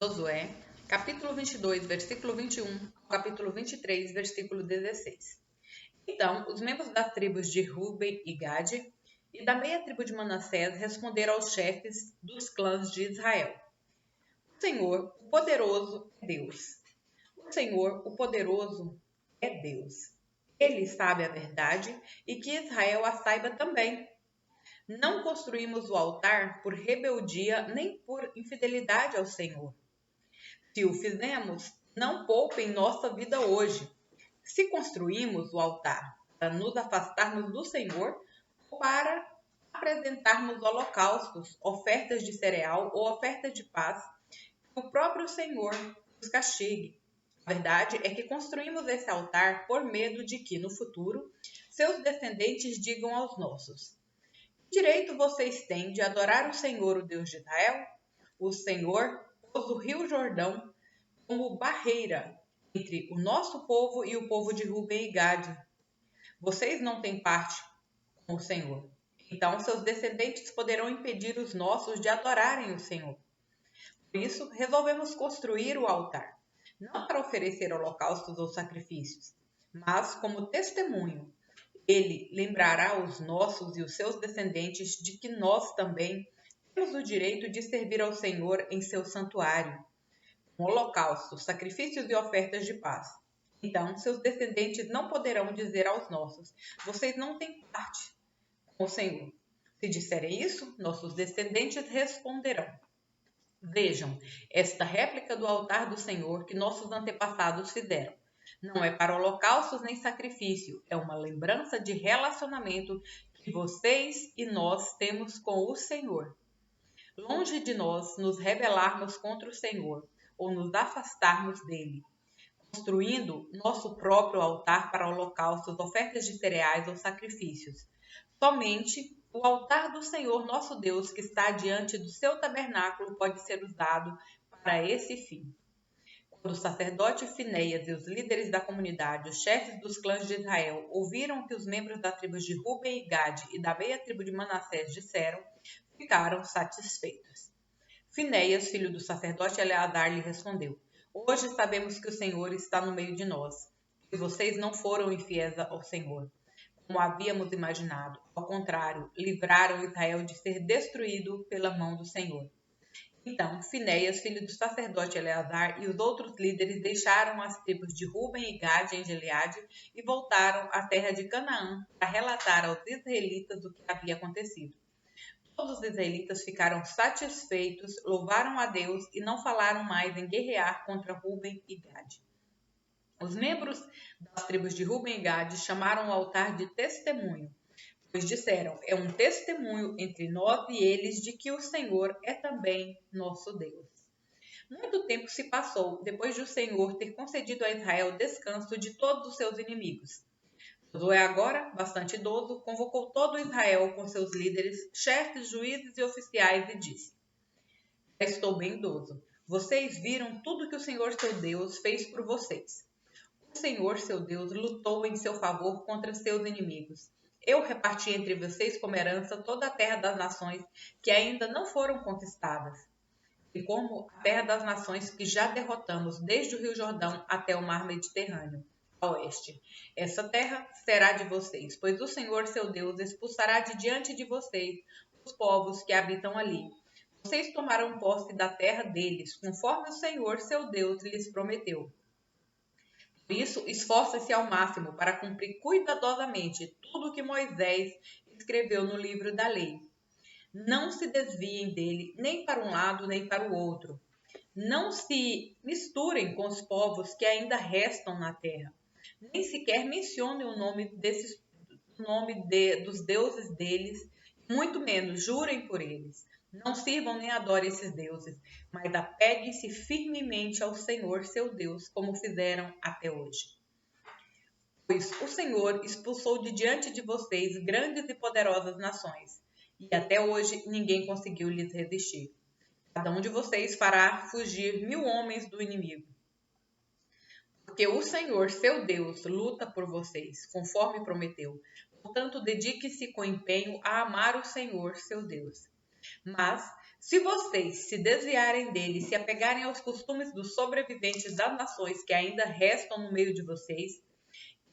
Josué, capítulo 22, versículo 21, capítulo 23, versículo 16. Então, os membros das tribos de Ruben e Gade e da meia tribo de Manassés responderam aos chefes dos clãs de Israel: O Senhor, o poderoso, é Deus. O Senhor, o poderoso, é Deus. Ele sabe a verdade e que Israel a saiba também. Não construímos o altar por rebeldia nem por infidelidade ao Senhor. Se o fizemos, não poupem nossa vida hoje. Se construímos o altar para nos afastarmos do Senhor ou para apresentarmos holocaustos, ofertas de cereal ou ofertas de paz, que o próprio Senhor nos castigue. A verdade é que construímos esse altar por medo de que, no futuro, seus descendentes digam aos nossos: Que direito vocês têm de adorar o Senhor, o Deus de Israel? O Senhor pôs o rio Jordão como barreira entre o nosso povo e o povo de Ruben e Gade. Vocês não têm parte com o Senhor. Então seus descendentes poderão impedir os nossos de adorarem o Senhor. Por isso, resolvemos construir o altar, não para oferecer holocaustos ou sacrifícios, mas como testemunho. Ele lembrará os nossos e os seus descendentes de que nós também temos o direito de servir ao Senhor em seu santuário, com holocaustos, sacrifícios e ofertas de paz. Então, seus descendentes não poderão dizer aos nossos: Vocês não têm parte com o Senhor. Se disserem isso, nossos descendentes responderão: Vejam, esta réplica do altar do Senhor que nossos antepassados fizeram. Não é para holocaustos nem sacrifício, é uma lembrança de relacionamento que vocês e nós temos com o Senhor. Longe de nós nos rebelarmos contra o Senhor ou nos afastarmos dele, construindo nosso próprio altar para holocaustos, ofertas de cereais ou sacrifícios. Somente o altar do Senhor nosso Deus, que está diante do seu tabernáculo, pode ser usado para esse fim. Quando o sacerdote Finéias e os líderes da comunidade, os chefes dos clãs de Israel, ouviram o que os membros das tribos de Ruben e Gade e da meia tribo de Manassés disseram, ficaram satisfeitos. Finéias, filho do sacerdote Eleazar, lhe respondeu: Hoje sabemos que o Senhor está no meio de nós, e vocês não foram infiéis ao Senhor, como havíamos imaginado. Ao contrário, livraram Israel de ser destruído pela mão do Senhor. Então, Finéias, filho do sacerdote Eleazar, e os outros líderes deixaram as tribos de Ruben e Gade em Gileade e voltaram à terra de Canaã para relatar aos israelitas o que havia acontecido. Todos os israelitas ficaram satisfeitos, louvaram a Deus e não falaram mais em guerrear contra Ruben e Gade. Os membros das tribos de Ruben e Gade chamaram o altar de testemunho, pois disseram: É um testemunho entre nós e eles de que o Senhor é também nosso Deus. Muito tempo se passou depois de o Senhor ter concedido a Israel descanso de todos os seus inimigos. Josué, agora bastante idoso, convocou todo Israel com seus líderes, chefes, juízes e oficiais e disse: Já estou bem idoso. Vocês viram tudo que o Senhor seu Deus fez por vocês. O Senhor seu Deus lutou em seu favor contra seus inimigos. Eu reparti entre vocês como herança toda a terra das nações que ainda não foram conquistadas, e como a terra das nações que já derrotamos desde o Rio Jordão até o mar Mediterrâneo, a oeste. Essa terra será de vocês, pois o Senhor seu Deus expulsará de diante de vocês os povos que habitam ali. Vocês tomarão posse da terra deles, conforme o Senhor seu Deus lhes prometeu. Por isso, esforça-se ao máximo para cumprir cuidadosamente tudo o que Moisés escreveu no livro da lei. Não se desviem dele nem para um lado nem para o outro. Não se misturem com os povos que ainda restam na terra. Nem sequer mencionem o nome dos deuses deles, muito menos jurem por eles. Não sirvam nem adorem esses deuses, mas apeguem-se firmemente ao Senhor seu Deus, como fizeram até hoje. Pois o Senhor expulsou de diante de vocês grandes e poderosas nações, e até hoje ninguém conseguiu lhes resistir. Cada um de vocês fará fugir 1000 homens do inimigo. Porque o Senhor, seu Deus, luta por vocês, conforme prometeu. Portanto, dedique-se com empenho a amar o Senhor, seu Deus. Mas, Se vocês se desviarem dele, se apegarem aos costumes dos sobreviventes das nações que ainda restam no meio de vocês,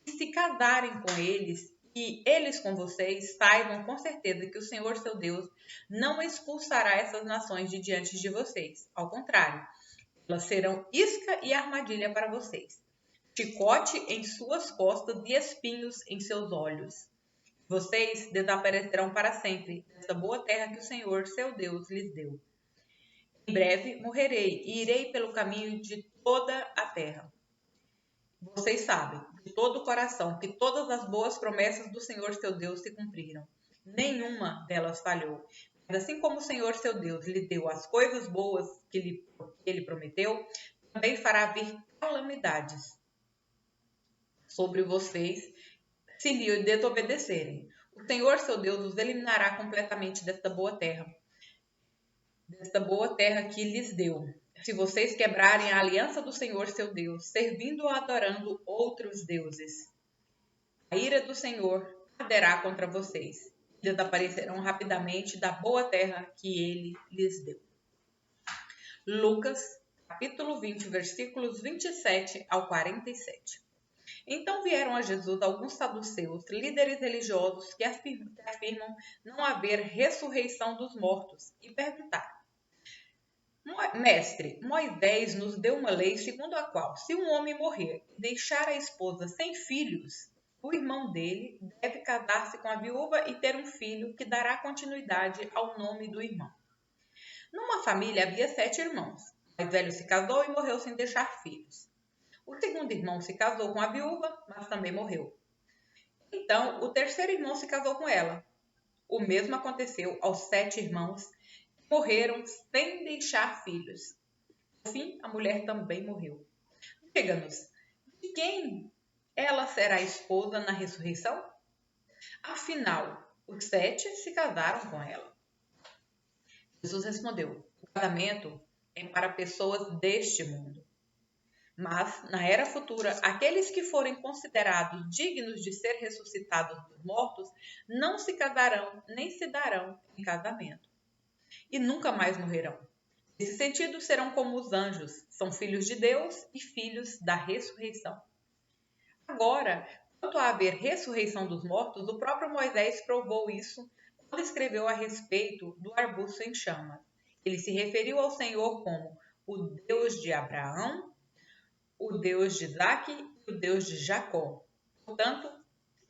e se casarem com eles, e eles com vocês, saibam com certeza que o Senhor seu Deus não expulsará essas nações de diante de vocês. Ao contrário, elas serão isca e armadilha para vocês, chicote em suas costas e espinhos em seus olhos. Vocês desaparecerão para sempre dessa boa terra que o Senhor, seu Deus, lhes deu. Em breve morrerei e irei pelo caminho de toda a terra. Vocês sabem, de todo o coração, que todas as boas promessas do Senhor, seu Deus, se cumpriram. Nenhuma delas falhou. Mas assim como o Senhor, seu Deus, lhe deu as coisas boas que ele prometeu, também fará vir calamidades sobre vocês se lhe desobedecerem. O Senhor, seu Deus, os eliminará completamente desta boa terra que lhes deu, se vocês quebrarem a aliança do Senhor, seu Deus, servindo ou adorando outros deuses. A ira do Senhor arderá contra vocês, e desaparecerão rapidamente da boa terra que ele lhes deu. Lucas, capítulo 20, versículos 27 ao 47. Então vieram a Jesus alguns saduceus, líderes religiosos que afirmam não haver ressurreição dos mortos, e perguntaram: Mestre, Moisés nos deu uma lei segundo a qual, se um homem morrer e deixar a esposa sem filhos, o irmão dele deve casar-se com a viúva e ter um filho que dará continuidade ao nome do irmão. Numa família havia 7 irmãos. O mais velho se casou e morreu sem deixar filhos. O segundo irmão se casou com a viúva, mas também morreu. Então, o terceiro irmão se casou com ela. O mesmo aconteceu aos 7 irmãos que morreram sem deixar filhos. Por fim, a mulher também morreu. Diga-nos, de quem ela será esposa na ressurreição? Afinal, os 7 se casaram com ela. Jesus respondeu: o casamento é para pessoas deste mundo. Mas, na era futura, aqueles que forem considerados dignos de ser ressuscitados dos mortos não se casarão nem se darão em casamento. E nunca mais morrerão. Nesse sentido, serão como os anjos, são filhos de Deus e filhos da ressurreição. Agora, quanto a haver ressurreição dos mortos, o próprio Moisés provou isso quando escreveu a respeito do arbusto em chamas. Ele se referiu ao Senhor como o Deus de Abraão, o Deus de Isaque e o Deus de Jacó. Portanto,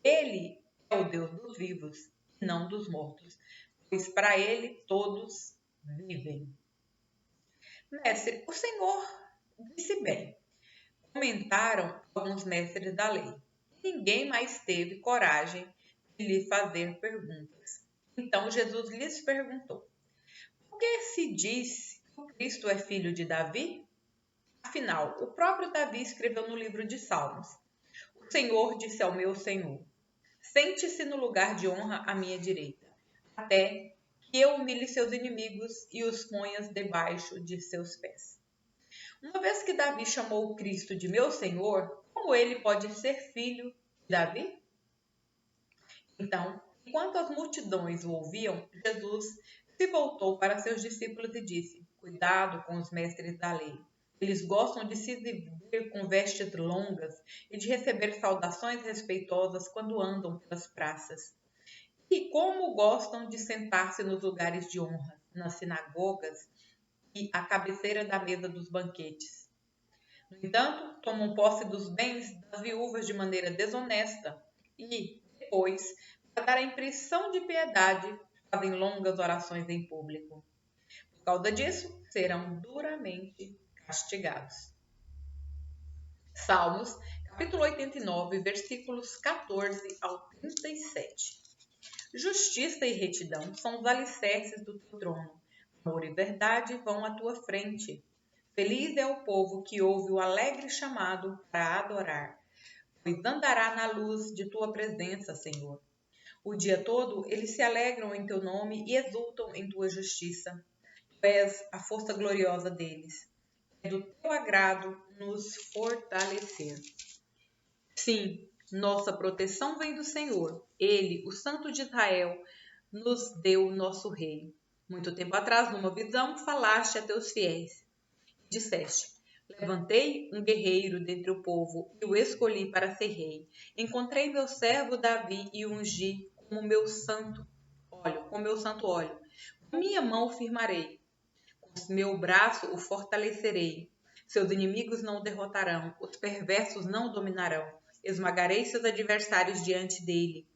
ele é o Deus dos vivos e não dos mortos, pois para ele todos vivem. Mestre, o Senhor disse bem. Comentaram alguns mestres da lei. Ninguém mais teve coragem de lhe fazer perguntas. Então Jesus lhes perguntou: por que se diz que o Cristo é filho de Davi? Afinal, o próprio Davi escreveu no livro de Salmos: o Senhor disse ao meu Senhor: sente-se no lugar de honra à minha direita, até que eu humilhe seus inimigos e os ponha debaixo de seus pés. Uma vez que Davi chamou o Cristo de meu Senhor, como ele pode ser filho de Davi? Então, enquanto as multidões o ouviam, Jesus se voltou para seus discípulos e disse: cuidado com os mestres da lei. Eles gostam de se exibir com vestes longas e de receber saudações respeitosas quando andam pelas praças. E como gostam de sentar-se nos lugares de honra, nas sinagogas e à cabeceira da mesa dos banquetes. No entanto, tomam posse dos bens das viúvas de maneira desonesta e, depois, para dar a impressão de piedade, fazem longas orações em público. Por causa disso, serão duramente castigados. Salmos, capítulo 89, versículos 14 ao 37. Justiça e retidão são os alicerces do teu trono. Amor e verdade vão à tua frente. Feliz é o povo que ouve o alegre chamado para adorar, pois andará na luz de tua presença, Senhor. O dia todo eles se alegram em teu nome e exultam em tua justiça. Tu és a força gloriosa deles. É do teu agrado nos fortalecer. Sim, nossa proteção vem do Senhor. Ele, o Santo de Israel, nos deu nosso Rei. Muito tempo atrás, numa visão, falaste a teus fiéis e disseste: Levantei um guerreiro dentre o povo e o escolhi para ser rei. Encontrei meu servo Davi e o ungi como meu santo óleo, com meu santo óleo. Com minha mão o firmarei, com meu braço o fortalecerei. Seus inimigos não o derrotarão, os perversos não o dominarão. Esmagarei seus adversários diante dele.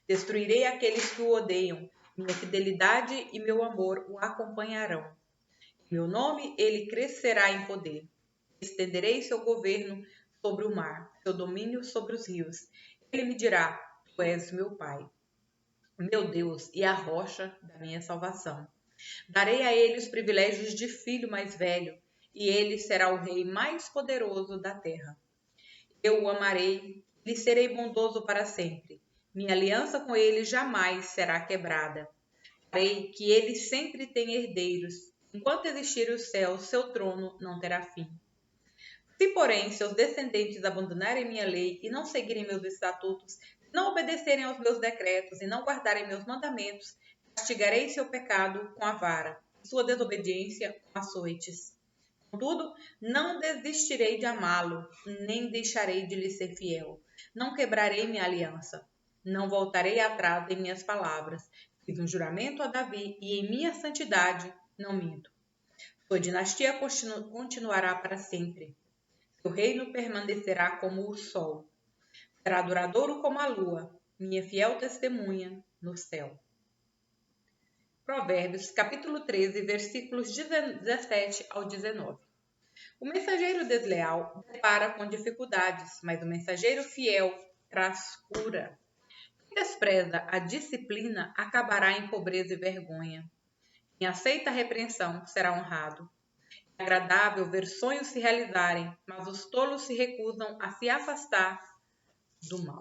Destruirei aqueles que o odeiam. Minha fidelidade e meu amor o acompanharão. Em meu nome ele crescerá em poder. Estenderei seu governo sobre o mar, seu domínio sobre os rios. Ele me dirá: Tu és meu Pai, meu Deus e a rocha da minha salvação. Darei a ele os privilégios de filho mais velho, e ele será o rei mais poderoso da terra. Eu o amarei, lhe serei bondoso para sempre. Minha aliança com ele jamais será quebrada. Farei que ele sempre tenha herdeiros. Enquanto existir o céu, seu trono não terá fim. Se, porém, seus descendentes abandonarem minha lei e não seguirem meus estatutos, não obedecerem aos meus decretos e não guardarem meus mandamentos, castigarei seu pecado com a vara, sua desobediência com açoites. Contudo, não desistirei de amá-lo, nem deixarei de lhe ser fiel. Não quebrarei minha aliança. Não voltarei atrás em minhas palavras. Fiz um juramento a Davi e em minha santidade não minto. Sua dinastia continuará para sempre. Seu reino permanecerá como o sol. Será duradouro como a lua, minha fiel testemunha no céu. Provérbios, capítulo 13, versículos 17 ao 19. O mensageiro desleal depara com dificuldades, mas o mensageiro fiel traz cura. Quem despreza a disciplina acabará em pobreza e vergonha. Quem aceita a repreensão será honrado. É agradável ver sonhos se realizarem, mas os tolos se recusam a se afastar do mal.